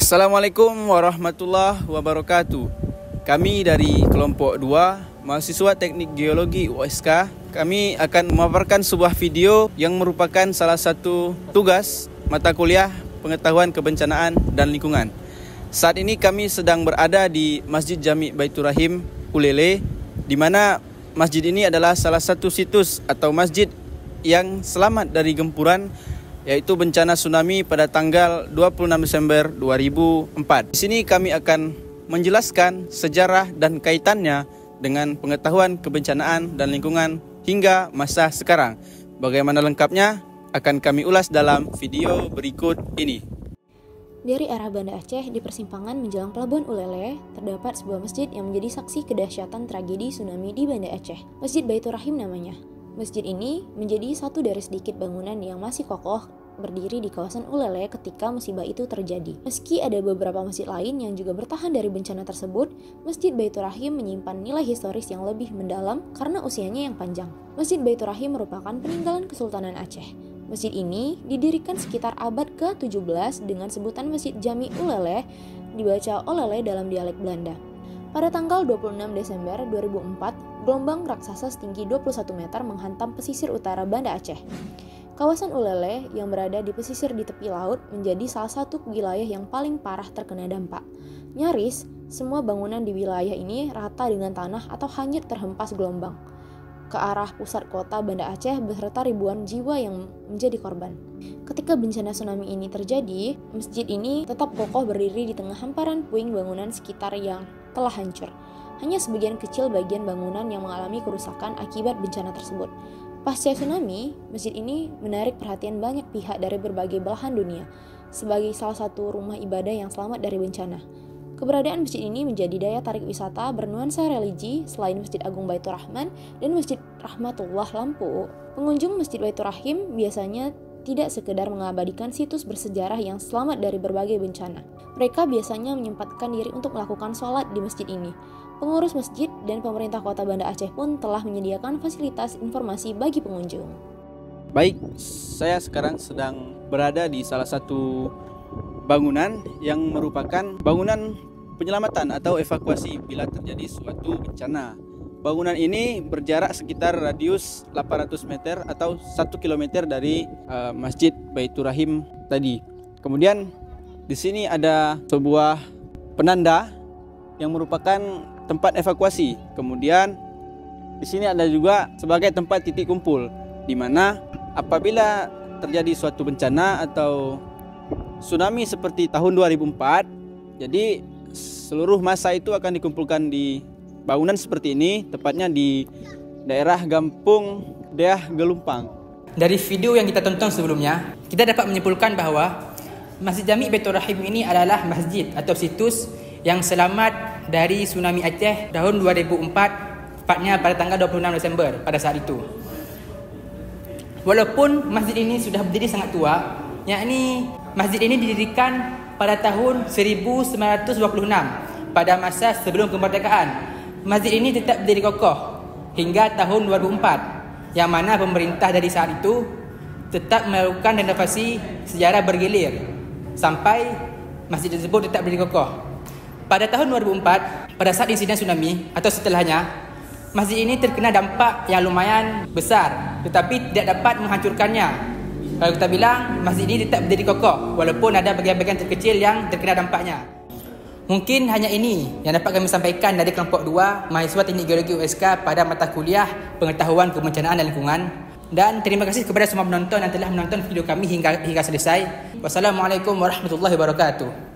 Assalamualaikum warahmatullahi wabarakatuh. Kami dari kelompok 2 mahasiswa Teknik Geologi USK, kami akan memaparkan sebuah video yang merupakan salah satu tugas mata kuliah pengetahuan kebencanaan dan lingkungan. Saat ini kami sedang berada di Masjid Jami Baitur Rahim Ulele, di mana masjid ini adalah salah satu situs atau masjid yang selamat dari gempuran, yaitu bencana tsunami pada tanggal 26 Desember 2004. Di sini kami akan menjelaskan sejarah dan kaitannya dengan pengetahuan kebencanaan dan lingkungan hingga masa sekarang. Bagaimana lengkapnya akan kami ulas dalam video berikut ini. Dari arah Banda Aceh di persimpangan menjelang Pelabuhan Ulele, terdapat sebuah masjid yang menjadi saksi kedahsyatan tragedi tsunami di Banda Aceh. Masjid Baitur Rahim namanya. Masjid ini menjadi satu dari sedikit bangunan yang masih kokoh berdiri di kawasan Ulele ketika musibah itu terjadi. Meski ada beberapa masjid lain yang juga bertahan dari bencana tersebut, Masjid Baitur Rahim menyimpan nilai historis yang lebih mendalam karena usianya yang panjang. Masjid Baitur Rahim merupakan peninggalan Kesultanan Aceh. Masjid ini didirikan sekitar abad ke-17 dengan sebutan Masjid Jami Ulele, dibaca Olele dalam dialek Belanda. Pada tanggal 26 Desember 2004, gelombang raksasa setinggi 21 meter menghantam pesisir utara Banda Aceh. Kawasan Ulele yang berada di pesisir di tepi laut menjadi salah satu wilayah yang paling parah terkena dampak. Nyaris, semua bangunan di wilayah ini rata dengan tanah atau hanyut terhempas gelombang ke arah pusat kota Banda Aceh beserta ribuan jiwa yang menjadi korban. Ketika bencana tsunami ini terjadi, masjid ini tetap kokoh berdiri di tengah hamparan puing bangunan sekitar yang telah hancur. Hanya sebagian kecil bagian bangunan yang mengalami kerusakan akibat bencana tersebut. Pasca tsunami, masjid ini menarik perhatian banyak pihak dari berbagai belahan dunia sebagai salah satu rumah ibadah yang selamat dari bencana. Keberadaan masjid ini menjadi daya tarik wisata bernuansa religi selain Masjid Agung Baitur Rahman dan Masjid Rahmatullah Lampu. Pengunjung Masjid Baitur Rahim biasanya tidak sekedar mengabadikan situs bersejarah yang selamat dari berbagai bencana. Mereka biasanya menyempatkan diri untuk melakukan sholat di masjid ini. Pengurus masjid dan pemerintah kota Banda Aceh pun telah menyediakan fasilitas informasi bagi pengunjung. Baik, saya sekarang sedang berada di salah satu bangunan yang merupakan bangunan penyelamatan atau evakuasi bila terjadi suatu bencana. Bangunan ini berjarak sekitar radius 800 meter atau 1 km dari Masjid Baitur Rahim tadi. Kemudian di sini ada sebuah penanda yang merupakan tempat evakuasi. Kemudian di sini ada juga sebagai tempat titik kumpul, di mana apabila terjadi suatu bencana atau tsunami seperti tahun 2004, jadi seluruh massa itu akan dikumpulkan di bangunan seperti ini, tepatnya di daerah Gampung Deah Gelumpang. Dari video yang kita tonton sebelumnya, kita dapat menyimpulkan bahawa Masjid Jami Baitur Rahim ini adalah masjid atau situs yang selamat dari tsunami Aceh tahun 2004, tepatnya pada tanggal 26 Desember pada saat itu. Walaupun masjid ini sudah berdiri sangat tua, yakni masjid ini didirikan pada tahun 1926 pada masa sebelum kemerdekaan. Masjid ini tetap berdiri kokoh hingga tahun 2004, yang mana pemerintah dari saat itu tetap melakukan renovasi secara bergilir sampai masjid tersebut tetap berdiri kokoh. Pada tahun 2004, pada saat insiden tsunami atau setelahnya, masjid ini terkena dampak yang lumayan besar, tetapi tidak dapat menghancurkannya. Kalau kita bilang, masjid ini tetap berdiri kokoh walaupun ada bagian-bagian terkecil yang terkena dampaknya. Mungkin hanya ini yang dapat kami sampaikan dari kelompok 2 mahasiswa Teknik Geologi USK pada mata kuliah pengetahuan kebencanaan dan lingkungan. Dan terima kasih kepada semua penonton yang telah menonton video kami hingga selesai. Wassalamualaikum warahmatullahi wabarakatuh.